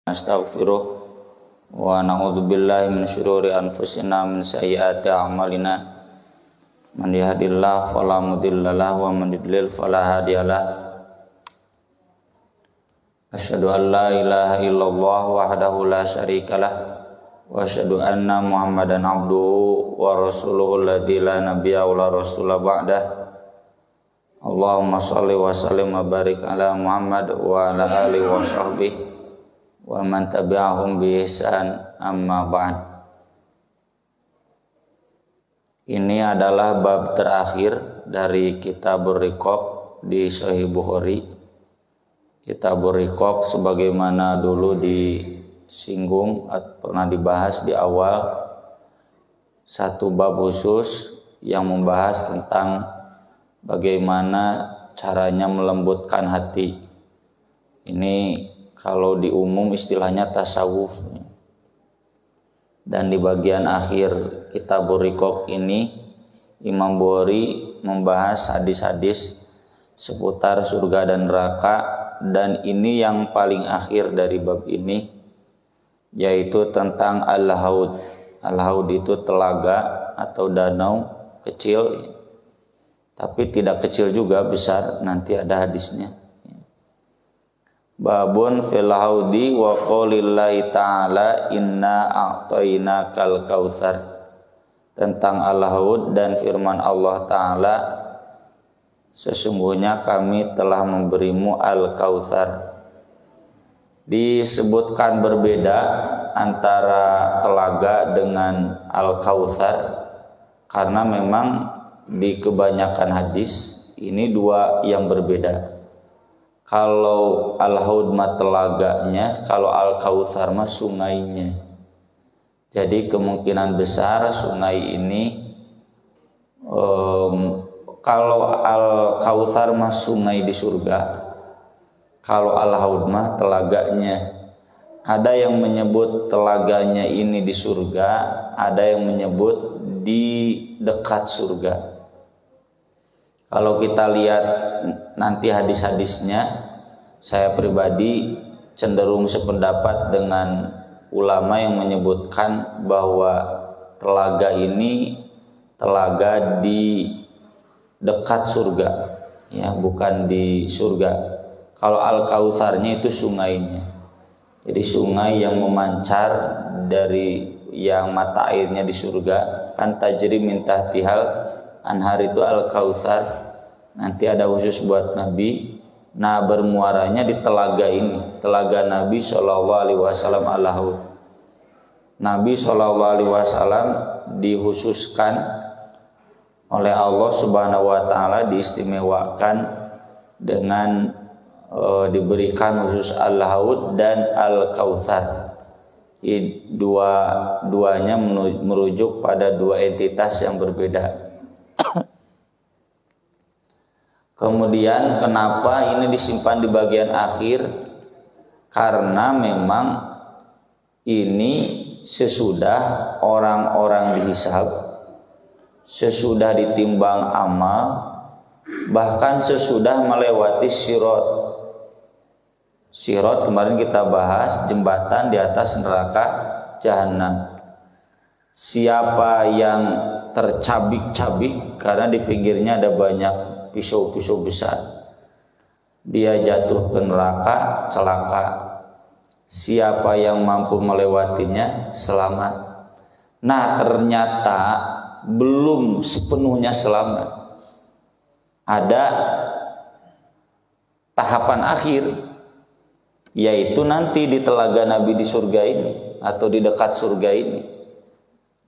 Astaghfiruh wa na'udzubillahi min syururi anfusina min sayyiati a'malina. Man yahdihillahu fala mudhillalah wa man yudlil fala hadiyalah. Asyhadu an la ilaha illallah wahdahu la syarikalah wa asyhadu anna Muhammadan abduhu wa rasuluhu alladzi la nabiyya wa la rasula ba'dah. Allahumma shalli wa sallim wa barik ala Muhammad wa ala alihi wa sahbihi wa man tabi'ahum bi ihsan, amma ba'd. Ini adalah bab terakhir dari Kitabur Riqaq di Sahih Bukhari. Kitabur Riqaq sebagaimana dulu disinggung atau pernah dibahas di awal, satu bab khusus yang membahas tentang bagaimana caranya melembutkan hati. Ini kalau di umum istilahnya tasawuf. Dan di bagian akhir Kitabur Riqaq ini Imam Bukhari membahas hadis-hadis seputar surga dan neraka. Dan ini yang paling akhir dari bab ini, yaitu tentang Al-Haud. Al-Haud itu telaga atau danau kecil, tapi tidak kecil juga, besar. Nanti ada hadisnya. Babun fil haudi wa qaulillahi ta'ala inna a'tainakal kautsar. Tentang al-haud dan firman Allah Ta'ala, sesungguhnya kami telah memberimu al-kautsar. Disebutkan berbeda antara telaga dengan al-kautsar karena memang di kebanyakan hadis ini dua yang berbeda. Kalau al-haud mah telaganya, kalau al-kautsar mah sungainya. Jadi kemungkinan besar sungai ini, kalau al-kautsar mah sungai di surga, kalau al-haud mah telaganya. Ada yang menyebut telaganya ini di surga, ada yang menyebut di dekat surga. Kalau kita lihat nanti hadis-hadisnya, saya pribadi cenderung sependapat dengan ulama yang menyebutkan bahwa telaga ini telaga di dekat surga, ya, bukan di surga. Kalau al-kautsarnya itu sungainya. Jadi sungai yang memancar dari yang mata airnya di surga, kan tajri min tahtihal anhar, itu al-kautsar. Nanti ada khusus buat Nabi. Nah, bermuaranya di telaga ini, telaga Nabi SAW al-haud. Nabi SAW dikhususkan oleh Allah Subhanahu wa Ta'ala, diistimewakan dengan diberikan khusus al-haud dan al-kautsar. Duanya merujuk pada dua entitas yang berbeda. Kemudian kenapa ini disimpan di bagian akhir? Karena memang ini sesudah orang-orang dihisab, sesudah ditimbang amal, bahkan sesudah melewati sirat. Sirat kemarin kita bahas, jembatan di atas neraka jahanam. Siapa yang tercabik-cabik karena di pinggirnya ada banyak pisau-pisau besar, dia jatuh ke neraka, celaka. Siapa yang mampu melewatinya selamat. Nah, ternyata belum sepenuhnya selamat. Ada tahapan akhir, yaitu nanti di telaga Nabi di surga ini atau di dekat surga ini.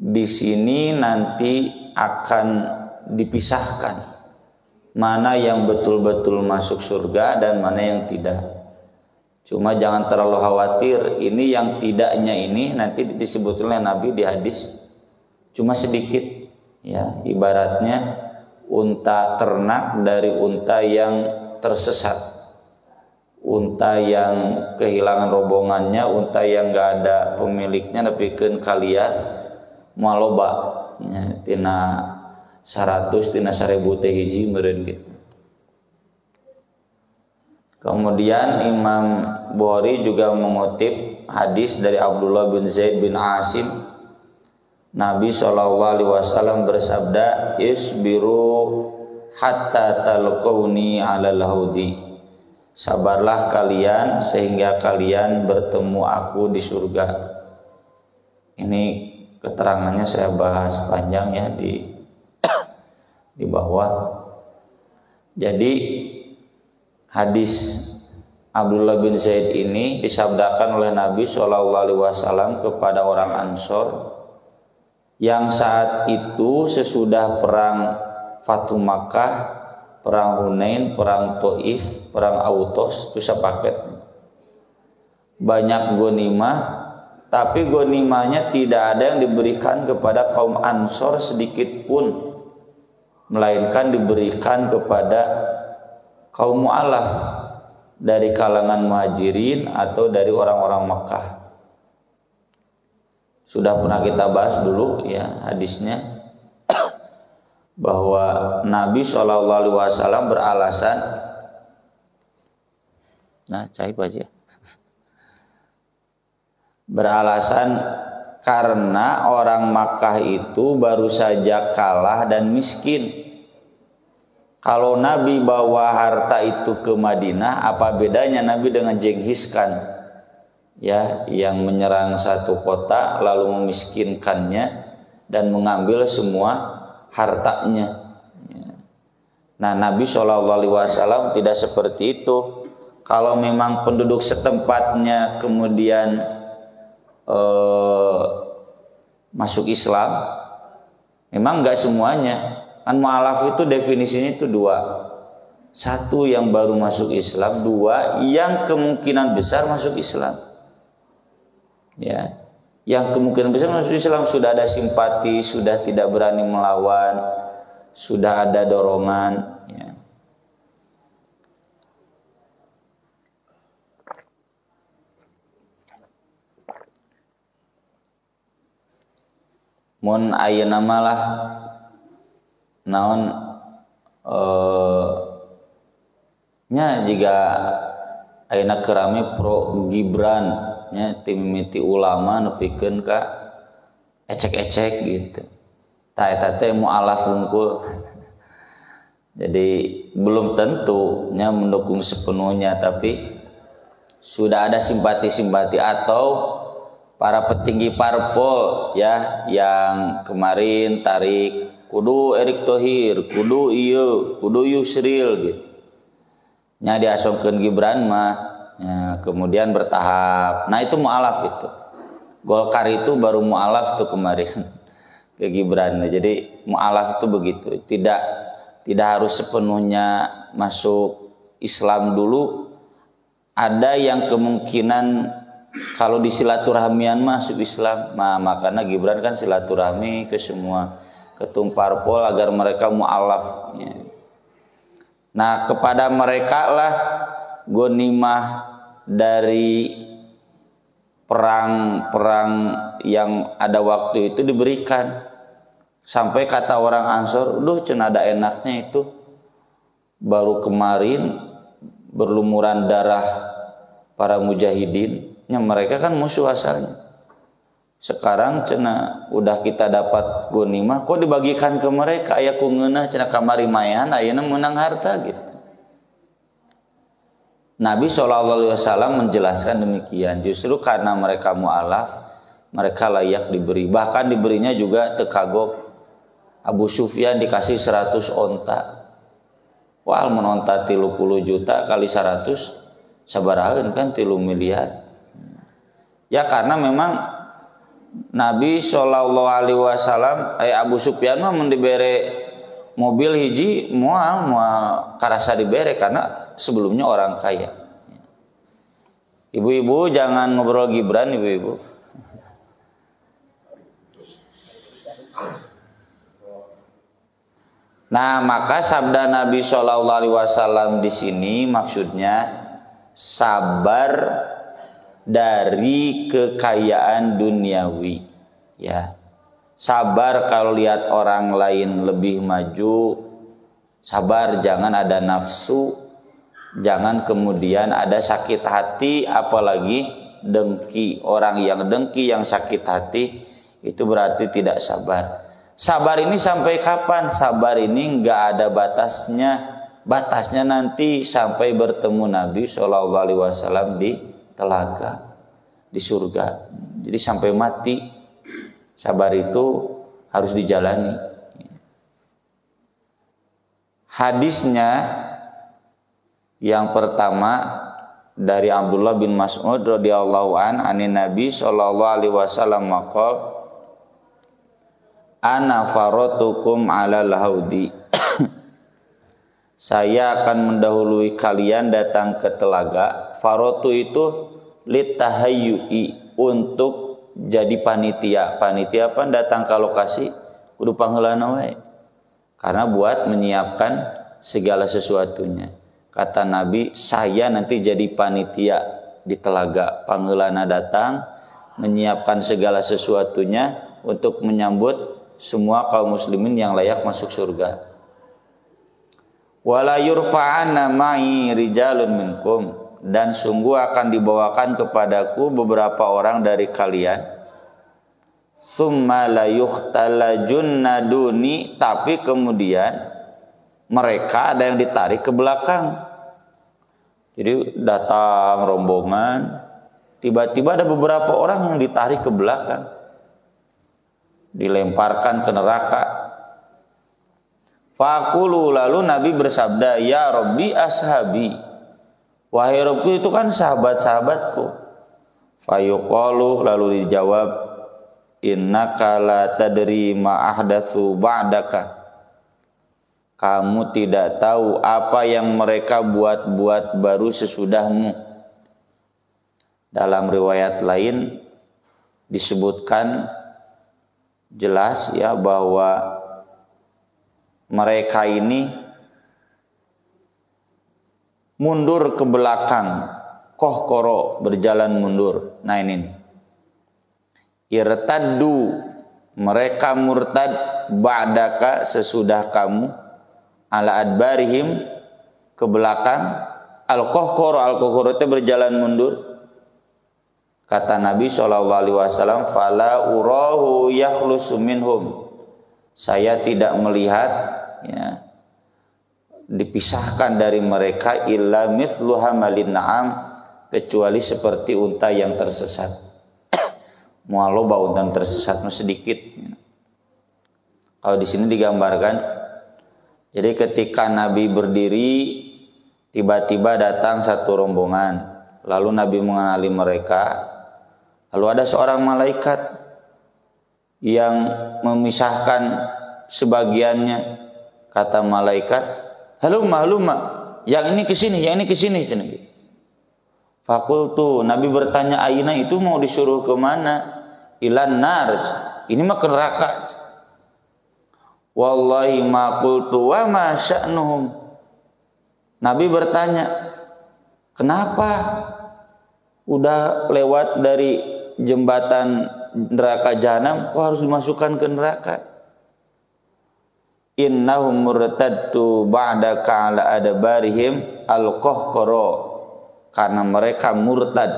Di sini nanti akan dipisahkan mana yang betul-betul masuk surga dan mana yang tidak. Cuma jangan terlalu khawatir, ini yang tidaknya ini nanti disebut oleh Nabi di hadis cuma sedikit, ya, ibaratnya unta ternak dari unta yang tersesat, unta yang kehilangan rombongannya, unta yang gak ada pemiliknya tapi kan kalian maloba, ya, tina 100 tina 1000 teh hiji meureun gitu. Kemudian Imam Bukhari juga mengutip hadis dari Abdullah bin Zaid bin Asim. Nabi SAW bersabda, "Isbiru hatta talqauni 'alal haudi." Sabarlah kalian sehingga kalian bertemu aku di surga. Ini keterangannya saya bahas panjang ya di bawah. Jadi hadis Abdullah bin Zaid ini disabdakan oleh Nabi SAW kepada orang Ansor yang saat itu sesudah perang Fatu Makkah, perang Hunain, perang Taif, perang Autos, itu sepaket. Banyak ghanimah, tapi ghanimahnya tidak ada yang diberikan kepada kaum Ansor sedikit pun, melainkan diberikan kepada kaum mu'alaf dari kalangan muhajirin atau dari orang-orang Makkah. Sudah pernah kita bahas dulu ya hadisnya, bahwa Nabi SAW beralasan, beralasan karena orang Makkah itu baru saja kalah dan miskin. Kalau Nabi bawa harta itu ke Madinah, apa bedanya Nabi dengan Genghis Khan ya, yang menyerang satu kota lalu memiskinkannya dan mengambil semua hartanya. Nah, Nabi SAW tidak seperti itu. Kalau memang penduduk setempatnya kemudian masuk Islam, memang nggak semuanya. Kan mu'alaf itu definisinya itu dua. Satu yang baru masuk Islam, dua yang kemungkinan besar masuk Islam. Ya, yang kemungkinan besar masuk Islam sudah ada simpati, sudah tidak berani melawan, sudah ada dorongan. Ya. Mun ayeuna malah naon nya jika ayeuna kerame pro Gibran nya tim mimiti ulama nepikeun ka ecek-ecek gitu. Ta eta teh mualaf unggul. Jadi belum tentu nya mendukung sepenuhnya, tapi sudah ada simpati-simpati atau para petinggi parpol ya yang kemarin tarik kudu Erick Thohir, kudu ieu, kudu Yusril gitu. Nya diasongkeun Gibran mah ya, kemudian bertahap. Nah, itu mualaf itu. Golkar itu baru mualaf tuh kemarin ke Gibran. Jadi mualaf itu begitu. Tidak harus sepenuhnya masuk Islam dulu. Ada yang kemungkinan kalau di silaturahmian masuk Islam, makanya Gibran kan silaturahmi ke semua ketum parpol agar mereka mualaf. Ya. Nah, kepada mereka lah ghanimah dari perang-perang yang ada waktu itu diberikan. Sampai kata orang Ansor, duh cenah ada enaknya itu, baru kemarin berlumuran darah para mujahidin. Ya, mereka kan musuh asalnya. Sekarang cenah udah kita dapat ghanimah, kok dibagikan ke mereka? Aya ku ngeunah cenah kamari mayan, ayeuna menang harta gitu. Nabi SAW menjelaskan demikian. Justru karena mereka mu'alaf, mereka layak diberi. Bahkan diberinya juga tekagok. Abu Sufyan dikasih 100 onta. Wal menonta 30 juta kali 100 sabaraheun kan 3 miliar. Ya karena memang Nabi SAW Abu Sufyan mah mendibere mobil hiji moal karasa dibere karena sebelumnya orang kaya. Ibu-ibu jangan ngobrol Gibran, ibu-ibu. Nah, maka sabda Nabi SAW di sini maksudnya sabar dari kekayaan duniawi, ya. Sabar kalau lihat orang lain lebih maju, sabar jangan ada nafsu, Jangan kemudian ada sakit hati, apalagi dengki. Orang yang dengki, yang sakit hati, itu berarti tidak sabar. Sabar ini sampai kapan? Sabar ini nggak ada batasnya. Batasnya nanti sampai bertemu Nabi SAW di telaga, di surga. Jadi sampai mati, sabar itu harus dijalani. Hadisnya yang pertama dari Abdullah bin Mas'ud radhiyallahu anin Nabi sallallahu alaihi wasallam maqal ana faratukum 'alal haudi. Saya akan mendahului kalian datang ke telaga. Faratu itu litahayyui, untuk jadi panitia. Panitia apa? Datang ke lokasi kudu pangheuleuna wae. Karena buat menyiapkan segala sesuatunya. Kata Nabi, saya nanti jadi panitia di telaga. Pangheuleuna datang, menyiapkan segala sesuatunya untuk menyambut semua kaum muslimin yang layak masuk surga. Wala yurfa'anna ma'i rijalun minkum, dan sungguh akan dibawakan kepadaku beberapa orang dari kalian. Tsumma la yukhtalajunna duni, tapi kemudian mereka ada yang ditarik ke belakang. Jadi datang rombongan, tiba-tiba ada beberapa orang yang ditarik ke belakang, dilemparkan ke neraka. Faqulu, lalu Nabi bersabda, ya Rabbi ashabi, wahai Rabbku, itu kan sahabat-sahabatku. Fayuqalu, lalu dijawab, innaka la tadri ma ahdatsu ba'daka, kamu tidak tahu apa yang mereka buat-buat baru sesudahmu. Dalam riwayat lain disebutkan jelas ya bahwa mereka ini mundur ke belakang, kohkoro, berjalan mundur. Nah ini nih. Irtaddu, mereka murtad, ba'daka, sesudah kamu, ala adbarihim, ke belakang. Al-kohkoro itu berjalan mundur. Kata Nabi SAW, fala urahu yakhlusu minhum, saya tidak melihat ya, dipisahkan dari mereka illa mithlu hamalin na'am, kecuali seperti unta yang tersesat. Mualoba unta tersesat sedikit. Kalau di sini digambarkan, jadi ketika Nabi berdiri, tiba-tiba datang satu rombongan, lalu Nabi mengenali mereka, lalu ada seorang malaikat yang memisahkan sebagiannya. Kata malaikat, halumma, yang ini ke sini, yang ini ke sini. Fakultu, Nabi bertanya, aina itu mau disuruh ke mana? Ilan narj, ini mah ke neraka. Wallahi ma qultu wa ma sya'nuhum. Nabi bertanya, kenapa udah lewat dari jembatan neraka jahanam kok harus dimasukkan ke neraka? Innahum murtaddu ba'daka ala adbarihim al-qahqara, karena mereka murtad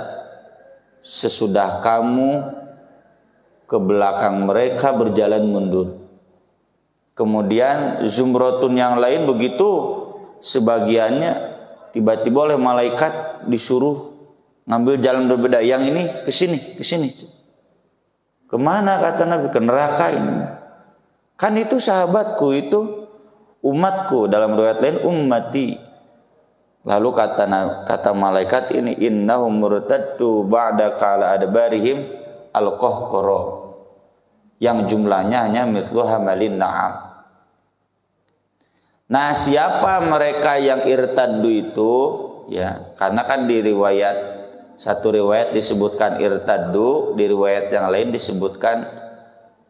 sesudah kamu, ke belakang mereka berjalan mundur. Kemudian zumratun yang lain begitu, sebagiannya tiba-tiba oleh malaikat disuruh ngambil jalan berbeda. Yang ini ke sini. Kemana kata Nabi? Ke neraka ini. Kan itu sahabatku, itu umatku. Dalam riwayat lain ummati. Lalu kata malaikat ini, innahum murtaddu ba'daka ala adbarihim al-qahqara, yang jumlahnya hanya mithlu hamalin na'am. Nah, siapa mereka yang irtaddu itu? Ya, karena kan di riwayat, satu riwayat disebutkan irtaddu, di riwayat yang lain disebutkan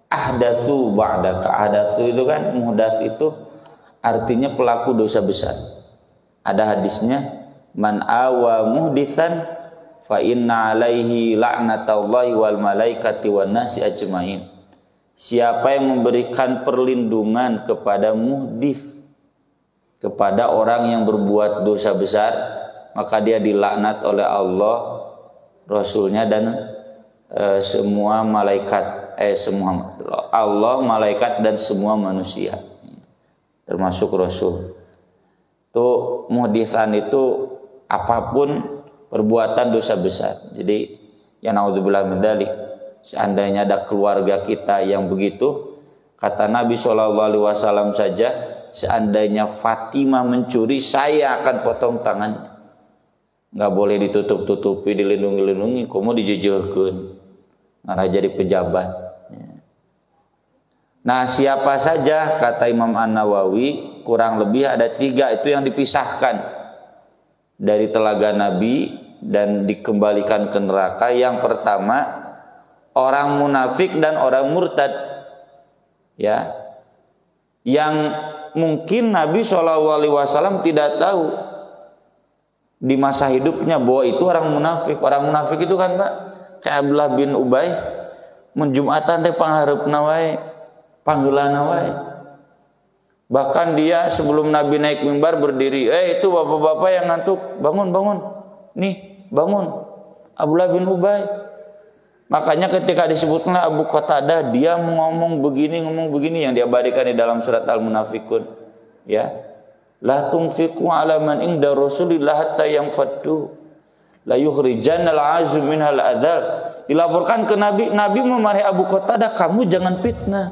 ahdatsu ba'daka. Ahdatsu itu kan, muhdats itu artinya pelaku dosa besar. Ada hadisnya, man awa muhditsan fa inna alaihi la'natullahi wal malaikati wan nasi ajmain. Siapa yang memberikan perlindungan kepada muhdits, kepada orang yang berbuat dosa besar, maka dia dilaknat oleh Allah, Rasulnya dan semua malaikat, semua Allah, malaikat dan semua manusia, termasuk Rasul. Itu muhditsan itu apapun perbuatan dosa besar. Jadi ya naudzubillah min dzalik, seandainya ada keluarga kita yang begitu, kata Nabi SAW saja, seandainya Fatimah mencuri, saya akan potong tangannya. Nggak boleh ditutup-tutupi, dilindungi-lindungi, kamu dijejehkeun karena jadi pejabat. Nah, siapa saja, kata Imam An-Nawawi, kurang lebih ada 3 itu yang dipisahkan dari telaga Nabi dan dikembalikan ke neraka. Yang pertama, orang munafik dan orang murtad, ya, yang mungkin Nabi SAW tidak tahu di masa hidupnya bahwa itu orang munafik. Orang munafik itu kan, Pak, kayak Abdullah bin Ubay, menjumatan teh pangharepna wae, panggeulana wae. Bahkan dia sebelum Nabi naik mimbar berdiri, itu bapak-bapak yang ngantuk, bangun, nih bangun, Abdullah bin Ubay. Makanya ketika disebutnya Abu Qatadah, dia ngomong begini yang diabadikan di dalam surat Al-Munafikun, ya, la tunfiqu ala man inda Rasulillah hatta yanfaddu la yukhrijannal azm minhal adal. Dilaporkan ke Nabi memarahi Abu Qatadah, kamu jangan fitnah.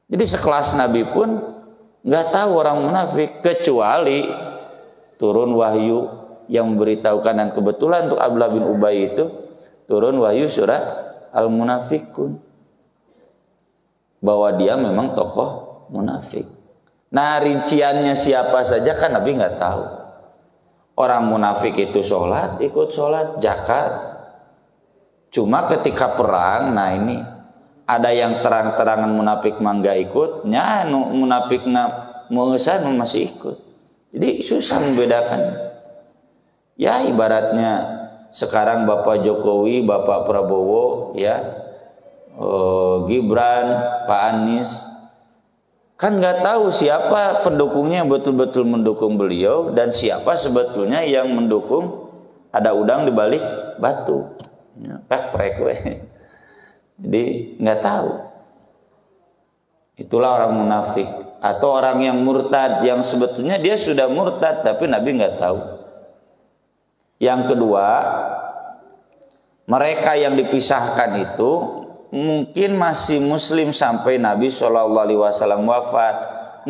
Jadi sekelas Nabi pun nggak tahu orang munafik, kecuali turun wahyu yang memberitahukan. Dan kebetulan untuk Abdullah bin Ubay itu turun wahyu surat Al-Munafikun, bahwa dia memang tokoh munafik. Nah, rinciannya siapa saja kan Nabi nggak tahu. Orang munafik itu sholat, ikut sholat, zakat. Cuma ketika perang, nah ini ada yang terang-terangan munafik mangga ikut, nyanu munafik mengesan masih ikut. Jadi susah membedakan. Ya ibaratnya sekarang Bapak Jokowi, Bapak Prabowo, ya, Gibran, Pak Anies, kan nggak tahu siapa pendukungnya yang betul-betul mendukung beliau dan siapa sebetulnya yang mendukung ada udang di balik batu. Prek weh. Jadi nggak tahu. Itulah orang munafik atau orang yang murtad, yang sebetulnya dia sudah murtad tapi Nabi nggak tahu. Yang kedua, mereka yang dipisahkan itu mungkin masih muslim sampai Nabi SAW wafat.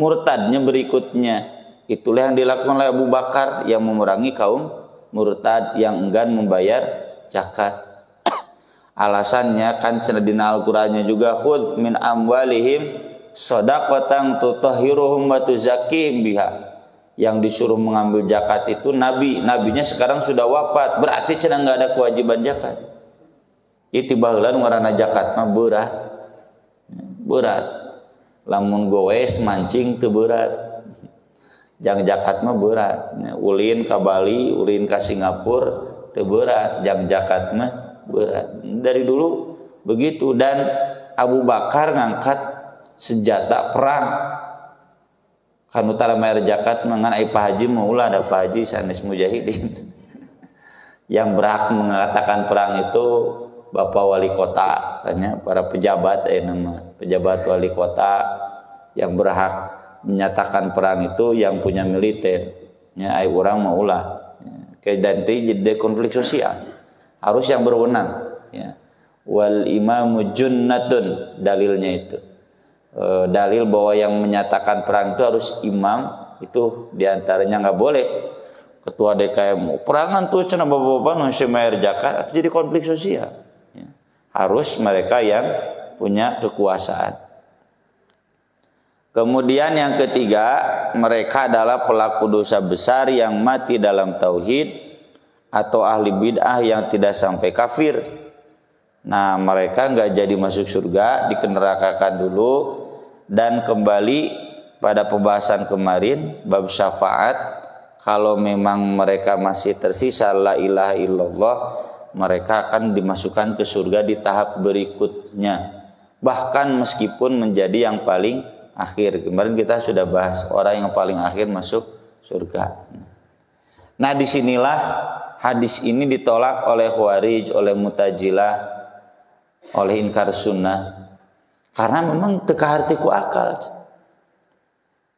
Murtadnya berikutnya, itulah yang dilakukan oleh Abu Bakar yang memerangi kaum murtad yang enggan membayar zakat. Alasannya kan dina Al-Qur'annya juga, khudz min amwalihim shadaqatan tutahhiruhum wa tuzakkihim biha. Yang disuruh mengambil zakat itu nabinya sekarang sudah wafat, berarti cenah enggak ada kewajiban zakat. Itu baheula ngaranna zakat mah berat. Lamun goes mancing teu berat. Jang zakat mah berat. Ulin ka Bali, ulin ka Singapura teu berat, jang zakat mah berat. Dari dulu begitu. Dan Abu Bakar ngangkat senjata perang kan utara mayar zakat mangan ai Pak Haji maulah ada Pak Haji sanes mujahidin. Yang berhak mengatakan perang itu Bapak Wali Kota, tanya para pejabat, nama pejabat wali kota yang berhak menyatakan perang itu yang punya militer. Ya, ai urang maulah. Kayak danti jadi konflik sosial. Harus yang berwenang, ya. Wal imamu junnatun, dalilnya itu. Dalil bahwa yang menyatakan perang itu harus imam, itu diantaranya nggak boleh ketua DKM perangan tuh cenah bapak-bapak masih bayar zakat, atau jadi konflik sosial, ya. Harus mereka yang punya kekuasaan. Kemudian yang ketiga, mereka adalah pelaku dosa besar yang mati dalam tauhid atau ahli bid'ah yang tidak sampai kafir. Nah, mereka nggak jadi masuk surga, dikenerakakan dulu. Dan kembali pada pembahasan kemarin bab syafaat, kalau memang mereka masih tersisa la ilaha illallah, mereka akan dimasukkan ke surga di tahap berikutnya, bahkan meskipun menjadi yang paling akhir. Kemarin kita sudah bahas orang yang paling akhir masuk surga. Nah, disinilah hadis ini ditolak oleh Khawarij, oleh Mu'tazilah, oleh Inkar Sunnah, karena memang teka hartiku akal.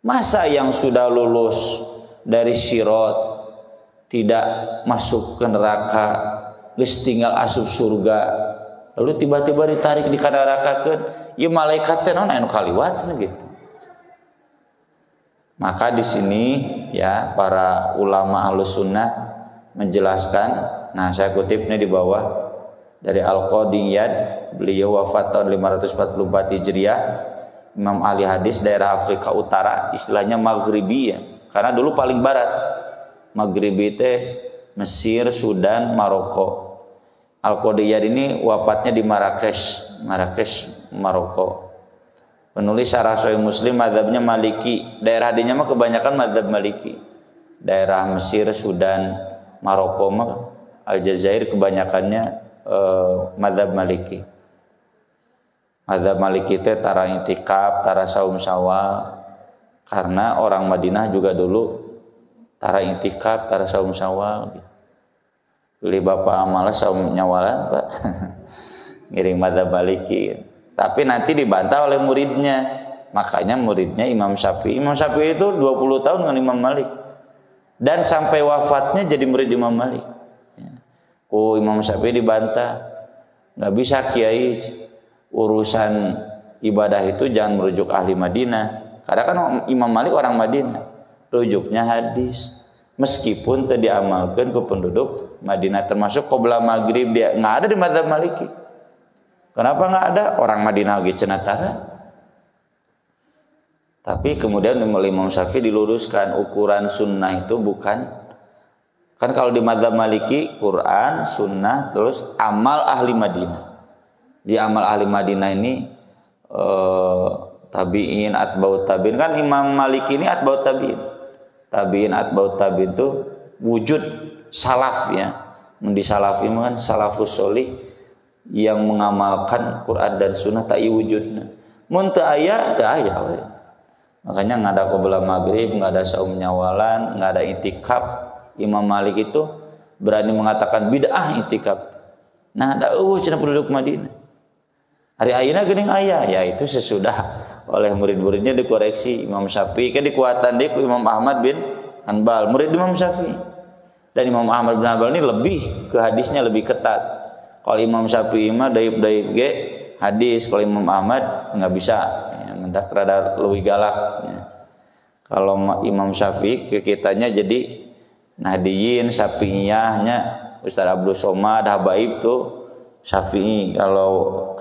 Masa yang sudah lulus dari Sirat tidak masuk ke neraka, geus tinggal asup surga, lalu tiba-tiba ditarik di kana neraka keun, ieu malaikat teh naon anu kaliwat gitu. Maka di sini ya para ulama Ahlus Sunnah menjelaskan, nah saya kutipnya di bawah dari Al-Qadhi Iyad, beliau wafat tahun 544 Hijriah, Imam ahli hadis daerah Afrika Utara, istilahnya Maghribi ya, karena dulu paling barat. Maghribi teh Mesir, Sudan, Maroko. Al-Qadhi Iyad ini wafatnya di Marrakesh, Maroko. Penulis Syarah Sahih Muslim mazhabnya Maliki. Daerah dinya mah kebanyakan mazhab Maliki. Daerah Mesir, Sudan, Maroko mah Aljazair kebanyakannya mazhab Maliki. Mazhab Maliki teh tara i'tikaf, tara saum Syawal. Karena orang Madinah juga dulu tara i'tikaf, tara saum Syawal. Beli bapak amalah saum nyawalan, Pak. Ngiring mazhab Maliki. Tapi nanti dibantah oleh muridnya. Makanya muridnya Imam Syafi'i. Imam Syafi'i itu 20 tahun dengan Imam Malik. Dan sampai wafatnya jadi murid Imam Malik. Imam Syafi'i dibantah. Nggak bisa kiai, urusan ibadah itu jangan merujuk ahli Madinah. Karena kan Imam Malik orang Madinah. Rujuknya hadis. Meskipun tadi diamalkan ke penduduk Madinah. Termasuk qobla maghrib dia nggak ada di mazhab Maliki. Kenapa nggak ada? Orang Madinah lagi cenatara. Tapi kemudian Imam Syafi'i diluruskan ukuran sunnah itu bukan. Kan kalau di mazhab Maliki Quran, sunnah, terus amal ahli Madinah. Di amal ahli Madinah ini tabi'in, atba'ut tabi'in. Kan Imam Maliki ini atba'ut tabi'in. Tabi'in, atba'ut tabi'in itu wujud salaf ya. Di salaf ini kan salafus sholih yang mengamalkan Quran dan sunnah tak wujudna. Mun teu aya, teu aya we. Makanya nggak ada qobla maghrib, nggak ada saum nyawalan, nggak ada i'tikaf. Imam Malik itu berani mengatakan bid'ah i'tikaf. Nah, ada cenah penduduk Madinah. Hari ayeuna geuning aya, ya itu sesudah oleh murid-muridnya dikoreksi. Imam Syafi'i kan dikuatan deui ku Imam Ahmad bin Hanbal, murid Imam Syafi'i. Dan Imam Ahmad bin Hanbal ini lebih ke hadisnya lebih ketat. Kalau Imam Syafi'i mah daib-daib ge hadis, kalau Imam Ahmad nggak bisa, ya, mentak rada leuwih galak. Ya. Kalau Imam Syafi'i ke kitanya jadi Nahdiyin, Syafi'iyahnya Ustaz Abdul Somad, Habaib tuh Syafi'i. Kalau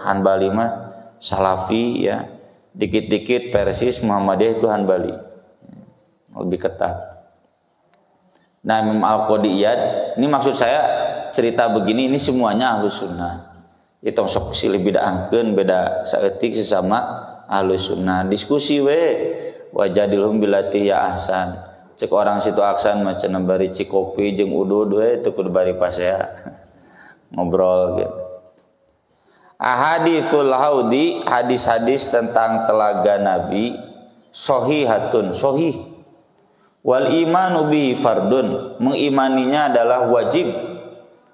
Hanbali mah Salafi ya, dikit-dikit Persis, Muhammadiyah itu Hanbali. Lebih ketat. Nah, Imam Al-Qadhi Iyad, ini maksud saya cerita begini ini semuanya Ahlus Sunnah. Itu sok silih bid'ahkeun, beda saeutik sesama Ahlus Sunnah. Diskusi we wajadilhum billati ya ahsan. Cek orang situ aksan mah cenah bari cikopi jeung udud we teu kudu bari pasea. Ngobrol gitu. Ahaditsul haudi, hadis-hadis tentang telaga Nabi sahihatun, sahih. Wal imanu bihi fardun, mengimaninya adalah wajib.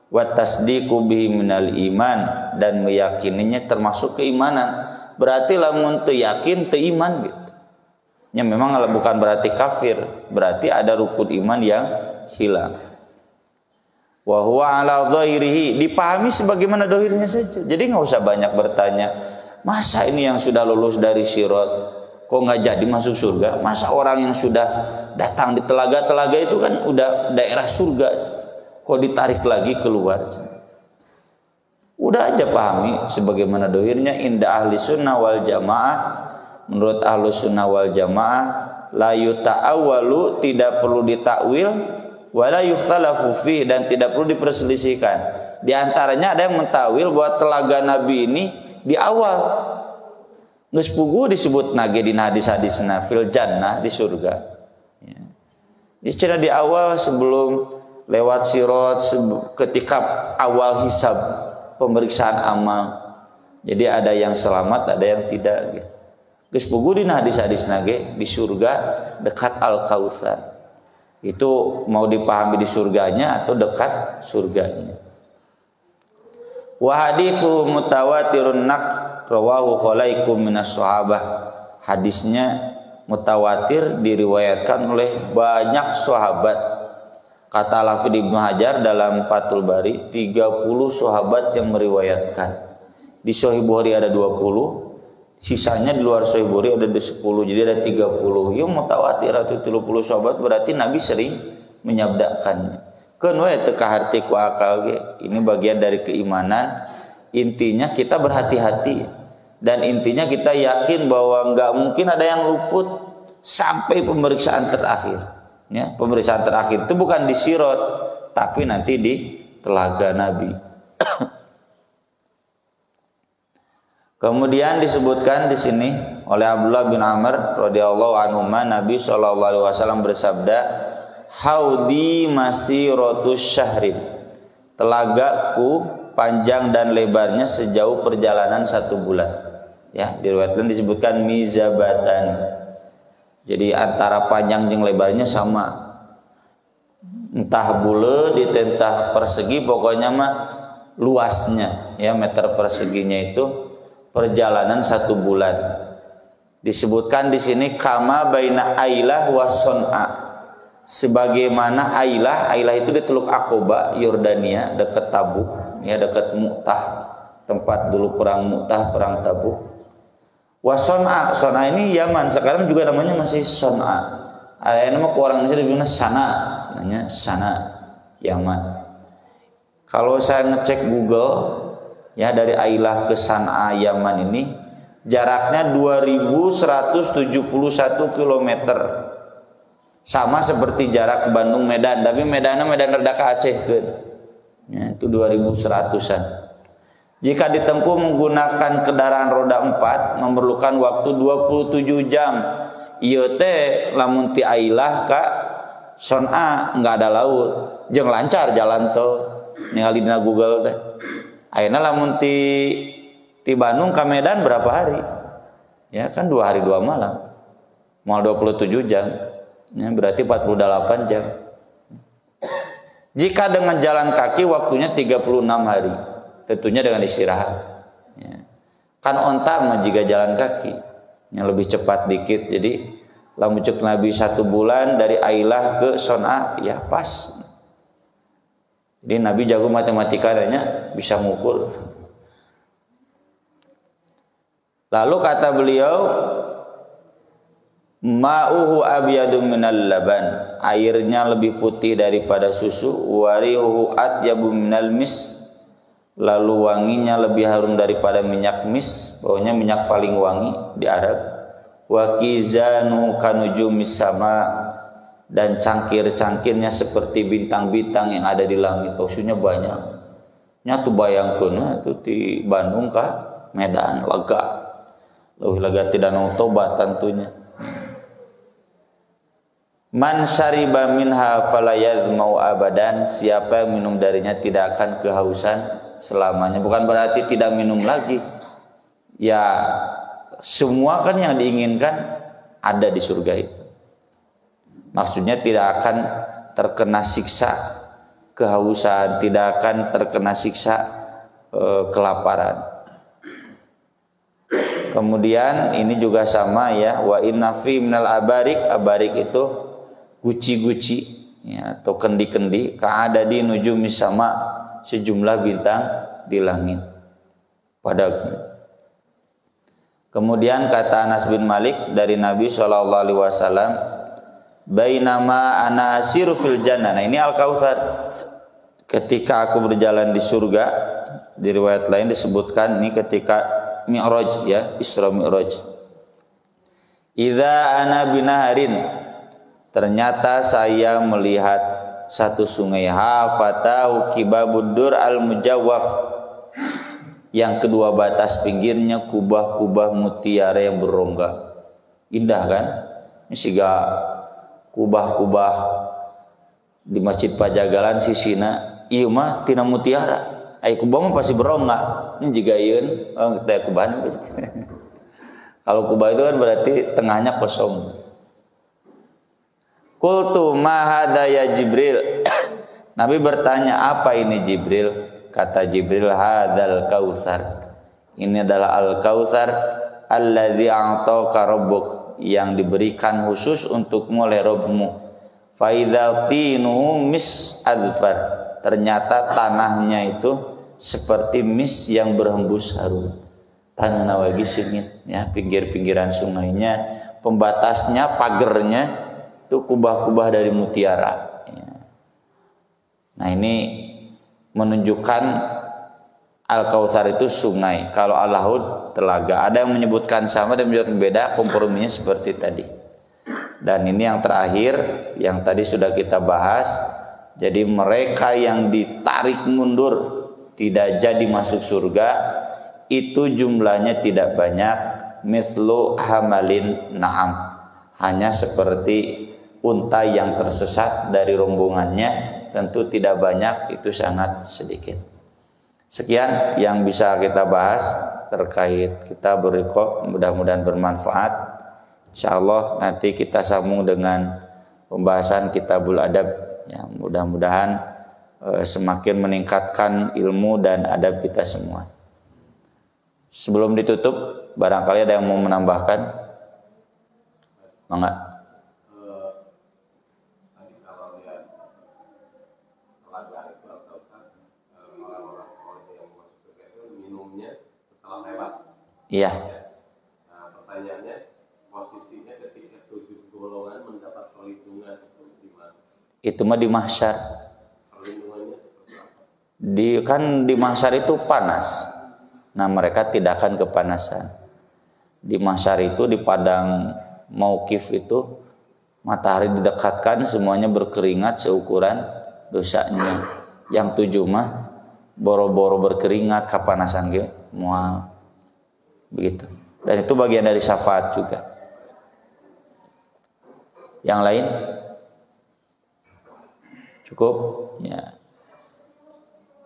Wa tasdiqu bihi minal iman, dan meyakininya termasuk keimanan. Berarti lamun teu yakin teu iman gitu. Ya memang bukan berarti kafir, berarti ada rukun iman yang hilang. Wa huwa ala dhahirihi, dipahami sebagaimana dohirnya saja. Jadi nggak usah banyak bertanya, masa ini yang sudah lulus dari Sirat kok nggak jadi masuk surga? Masa orang yang sudah datang di telaga-telaga itu kan udah daerah surga, kok ditarik lagi keluar? Udah aja pahami sebagaimana dohirnya. Inda ahli sunnah wal jamaah, menurut ahli sunnah wal jamaah, la yuta'awwalu, tidak perlu ditakwil, wala yukhtalafu fi, dan tidak perlu diperselisihkan. Di antaranya ada yang mentawil bahwa telaga Nabi ini di awal geus puguh disebut nage dina hadis-hadisna fil jannah, di surga. Ya. Istilah di awal sebelum lewat Sirat, ketika awal hisab pemeriksaan amal. Jadi ada yang selamat, ada yang tidak gitu. Geus puguh dina hadis-hadis nage di surga dekat Al-Kautsar. Itu mau dipahami di surganya atau dekat surganya. Wa haditsu mutawatirun nak rawahu khalaikum minas sahabah. Hadisnya mutawatir diriwayatkan oleh banyak sahabat. Kata Al-Hafidz Ibnu Hajar dalam Fathul Bari, 30 sahabat yang meriwayatkan. Di Sahih Bukhari ada 20, sisanya di luar Sahih Bukhari ada 10, jadi ada 30. Ya mutawatir atau 30 sahabat berarti Nabi sering menyabdakannya. Keun we teu kaharti ku akal ge. Ini bagian dari keimanan. Intinya kita berhati-hati. Dan intinya kita yakin bahwa nggak mungkin ada yang luput sampai pemeriksaan terakhir. Ya, pemeriksaan terakhir itu bukan di Sirat, tapi nanti di telaga Nabi. Kemudian disebutkan di sini oleh Abdullah bin Amr radhiyallahu anhu, Nabi SAW bersabda, "Haudi masiratus syahrin." Telagaku panjang dan lebarnya sejauh perjalanan 1 bulan. Ya, diriwayatkan disebutkan mizabatan. Jadi antara panjang jeung lebarnya sama. Entah buleud ditentah persegi, pokoknya mah luasnya ya meter perseginya itu perjalanan 1 bulan. Disebutkan di sini kama baina Ailah wa Son'a. Sebagaimana Ailah itu di Teluk Aqaba, Yordania, dekat Tabuk, ya dekat Mu'tah, tempat dulu perang Mu'tah, perang Tabuk. Wa Son'a, Son'a ini Yaman, sekarang juga namanya masih Son'a. Ada nama orang Indonesia dibilang Sana, namanya Sana, Yaman. Kalau saya ngecek Google, ya dari Ailah ke San'a Yaman ini jaraknya 2171 km. Sama seperti jarak Bandung Medan, tapi Medan rada ka Aceh kan. Ya, itu 2100-an. Jika ditempuh menggunakan kendaraan roda 4 memerlukan waktu 27 jam. Ieu teh lamun ti Ailah ka Son'a enggak ada laut, jeung lancar jalan tol. Ningali dina Google teh. Ayeuna lamun ti Bandung ka Medan berapa hari? Ya kan 2 hari 2 malam. Mal 27 jam. Ya, berarti 48 jam. Jika dengan jalan kaki waktunya 36 hari. Tentunya dengan istirahat. Ya. Kan onta mah jika jalan kaki yang lebih cepat dikit. Jadi lamun cek Nabi 1 bulan dari Ailah ke Son'a ya pas. Jadi Nabi jago matematika adanya bisa mukul. Lalu kata beliau, ma'uhu abyadu minal laban, airnya lebih putih daripada susu, warihuhu atyabu minal mis, lalu wanginya lebih harum daripada minyak mis, pokoknya minyak paling wangi di Arab. Wa kizanu kanujumis sama, dan cangkir-cangkirnya seperti bintang-bintang yang ada di langit. Maksudnya banyak. Nya tuh bayangkeun tuh di Bandung kah Medan lega. Leuwih lega ti Danau Toba tentunya. Man syariba minha fala yazmau abadan, siapa yang minum darinya tidak akan kehausan selamanya. Bukan berarti tidak minum lagi. Ya semua kan yang diinginkan ada di surga itu. Maksudnya tidak akan terkena siksa kehausan, tidak akan terkena siksa kelaparan. Kemudian ini juga sama ya, wa inna fi minal abarik, abarik itu guci-guci ya, atau kendi-kendi, ka'adadi nujumis sama, sejumlah bintang di langit. Kemudian kata Anas bin Malik dari Nabi SAW, bainama ana asiru fil jannah. Nah ini Al-Kautsar. Ketika aku berjalan di surga, di riwayat lain disebutkan ini ketika Mi'raj ya, Isra Mi'raj. Idza ana binaharin, ternyata saya melihat satu sungai, hafatahu kibabudur al-mujawwaf, yang kedua batas pinggirnya kubah-kubah mutiara yang berrongga. Indah kan? Ini siga kubah-kubah di Masjid Pajagalan sisina ieu mah tina mutiara. Ai kubah mah pasti berongga. Ini juga ieun teh kubahan. Kalau kubah itu kan berarti tengahnya kosong. Qultu ma hadza ya Jibril. Nabi bertanya, apa ini Jibril? Kata Jibril, hadzal kautsar. Ini adalah al-kautsar alladzi a'taka rabbuk, yang diberikan khusus untukmu oleh Rabbmu. Fa idza tinuhu mis azfar. Ternyata tanahnya itu seperti mis yang berhembus harum. Tanah nawagi singit, ya, pinggir-pinggiran sungainya, pembatasnya, pagernya itu kubah-kubah dari mutiara. Nah, ini menunjukkan Al-Kautsar itu sungai. Kalau Al-Laud telaga. Ada yang menyebutkan sama dan menyebutkan beda, komprominya seperti tadi. Dan ini yang terakhir, yang tadi sudah kita bahas. Jadi mereka yang ditarik mundur, tidak jadi masuk surga, itu jumlahnya tidak banyak. Mithlu hamalin na'am, hanya seperti unta yang tersesat dari rombongannya, tentu tidak banyak, itu sangat sedikit. Sekian yang bisa kita bahas terkait kitab Riqaq, mudah-mudahan bermanfaat. Insyaallah nanti kita sambung dengan pembahasan Kitabul Adab, ya, mudah-mudahan semakin meningkatkan ilmu dan adab kita semua. Sebelum ditutup, barangkali ada yang mau menambahkan? Mangga. Iya. Nah, pertanyaannya, posisinya ketika 7 golongan mendapat perlindungan itu di mana? Itu mah di mahsyar. Perlindungannya seperti apa? Di mahsyar itu panas. Nah, mereka tidak akan kepanasan. Di mahsyar itu, di padang mauqif itu, matahari didekatkan, semuanya berkeringat seukuran dosanya. Yang 7 mah boro-boro berkeringat, kapanasan ge moal. Begitu. Dan itu bagian dari syafaat juga. Yang lain? Cukup? Ya.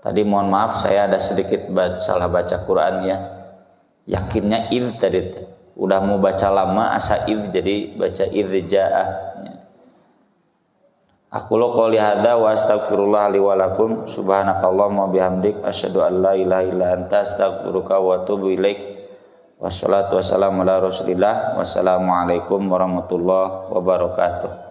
Tadi mohon maaf saya ada sedikit salah baca Quran, ya. Yakinnya id tadi. Udah mau baca lama asa id jadi baca idza'a. Ya. Aku qouli hadza wa astaghfirullah li wa lakum. Subhanakallahumma bihamdik asyhadu an la ilaha illa anta astaghfiruka wa atubu ilaik. Wassalatu wassalamu ala Rasulillah. Wassalamualaikum warahmatullahi wabarakatuh.